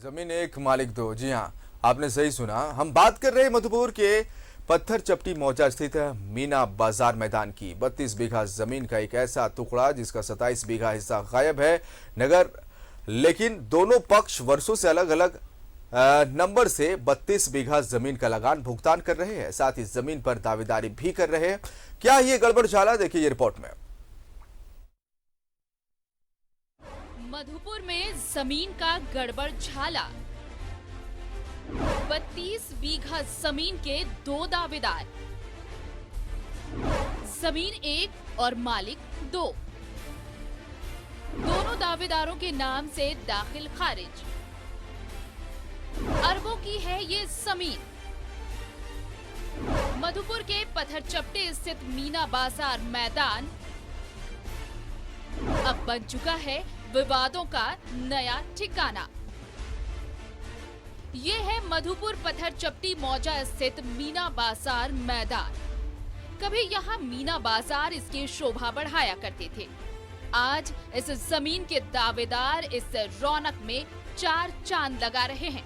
जमीन एक मालिक दो। जी हाँ, आपने सही सुना। हम बात कर रहे हैं मधुपुर के पत्थर चपटी मौजा स्थित मीना बाजार मैदान की। 32 बीघा जमीन का एक ऐसा टुकड़ा जिसका 27 बीघा हिस्सा गायब है नगर, लेकिन दोनों पक्ष वर्षों से अलग अलग नंबर से 32 बीघा जमीन का लगान भुगतान कर रहे हैं। साथ ही जमीन पर दावेदारी भी कर रहे हैं। क्या ये गड़बड़ झाला, देखिए ये रिपोर्ट में। मधुपुर में जमीन का गड़बड़ झाला। 32 बीघा जमीन के दो दावेदार, जमीन एक और मालिक दो। दोनों दावेदारों के नाम से दाखिल खारिज। अरबों की है ये जमीन। मधुपुर के पत्थरचपटे स्थित मीना बाजार मैदान अब बन चुका है विवादों का नया ठिकाना। ये है मधुपुर पत्थरचपटी मौजा स्थित मीना बाजार मैदान। कभी यहाँ मीना बाजार इसकी शोभा बढ़ाया करते थे। आज इस जमीन के दावेदार इस रौनक में चार चांद लगा रहे हैं।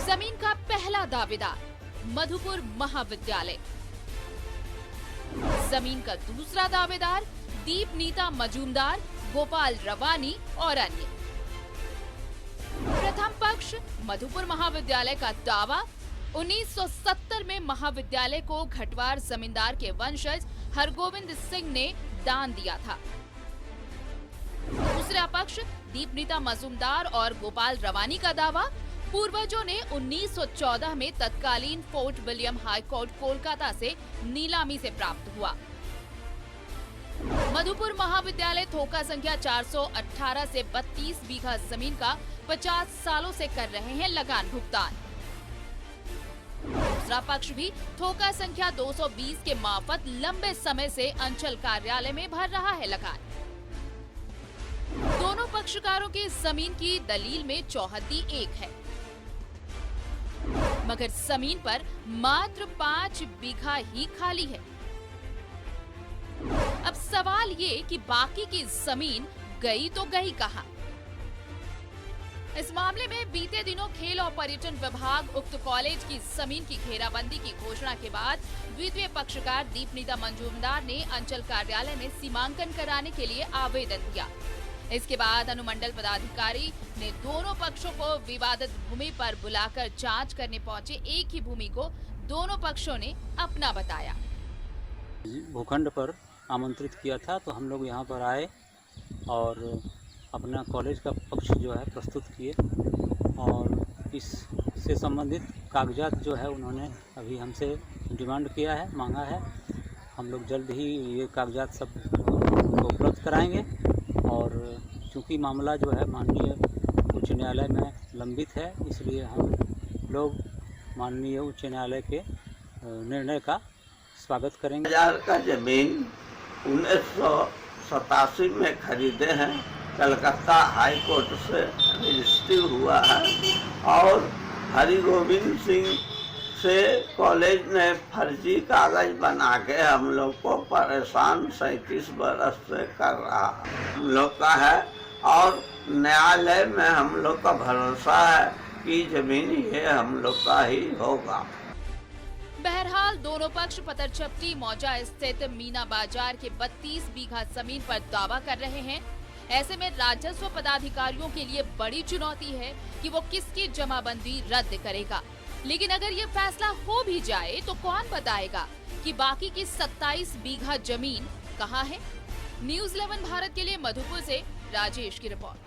जमीन का पहला दावेदार मधुपुर महाविद्यालय। जमीन का दूसरा दावेदार दीपनीता मजूमदार, गोपाल रवानी और अन्य। प्रथम पक्ष मधुपुर महाविद्यालय का दावा 1970 में महाविद्यालय को घटवार जमींदार के वंशज हरगोविंद सिंह ने दान दिया था। दूसरा पक्ष दीपनीता मजूमदार और गोपाल रवानी का दावा पूर्वजों ने 1914 में तत्कालीन fort William high court Kolkata से नीलामी से प्राप्त हुआ। मधुपुर महाविद्यालय थोका संख्या 418 से 32 बीघा जमीन का 50 सालों से कर रहे हैं लगान भुगतान। दूसरा पक्ष भी थोका संख्या 220 के मार्फत लंबे समय से अंचल कार्यालय में भर रहा है लगान। दोनों पक्षकारों की जमीन की दलील में चौहद्दी एक है, मगर जमीन पर मात्र 5 बीघा ही खाली है। अब सवाल ये कि बाकी की जमीन गई तो गई कहां? इस मामले में बीते दिनों खेल और पर्यटन विभाग उक्त कॉलेज की जमीन की घेराबंदी की घोषणा के बाद द्वितीय पक्षकार दीपनीता मजूमदार ने अंचल कार्यालय में सीमांकन कराने के लिए आवेदन दिया। इसके बाद अनुमंडल पदाधिकारी ने दोनों पक्षों को विवादित भूमि पर बुलाकर जांच करने पहुंचे। एक ही भूमि को दोनों पक्षों ने अपना बताया। भूखंड पर आमंत्रित किया था तो हम लोग यहाँ पर आए और अपना कॉलेज का पक्ष जो है प्रस्तुत किए और इससे संबंधित कागजात जो है उन्होंने अभी हमसे डिमांड किया है, मांगा है। हम लोग जल्द ही ये कागजात सब उपलब्ध कराएंगे और चूँकि मामला जो है माननीय उच्च न्यायालय में लंबित है, इसलिए हम लोग माननीय उच्च न्यायालय के निर्णय का स्वागत करेंगे। बाजार का जमीन 1987 में खरीदे हैं, कलकत्ता हाई कोर्ट से रजिस्ट्री हुआ है और हरिगोविंद सिंह से कॉलेज ने फर्जी कागज बना के हम लोग को परेशान 37 बरस से कर रहा हम लोग का है और न्यायालय में हम लोग का भरोसा है कि जमीन ये हम लोग का ही होगा। बहरहाल दोनों पक्ष पत्थरचपटी मौजा स्थित मीना बाजार के 32 बीघा जमीन पर दावा कर रहे हैं। ऐसे में राजस्व पदाधिकारियों के लिए बड़ी चुनौती है कि वो किसकी जमाबंदी रद्द करेगा। लेकिन अगर ये फैसला हो भी जाए तो कौन बताएगा कि बाकी की 27 बीघा जमीन कहाँ है? न्यूज़ 11 भारत के लिए मधुपुर से राजेश की रिपोर्ट।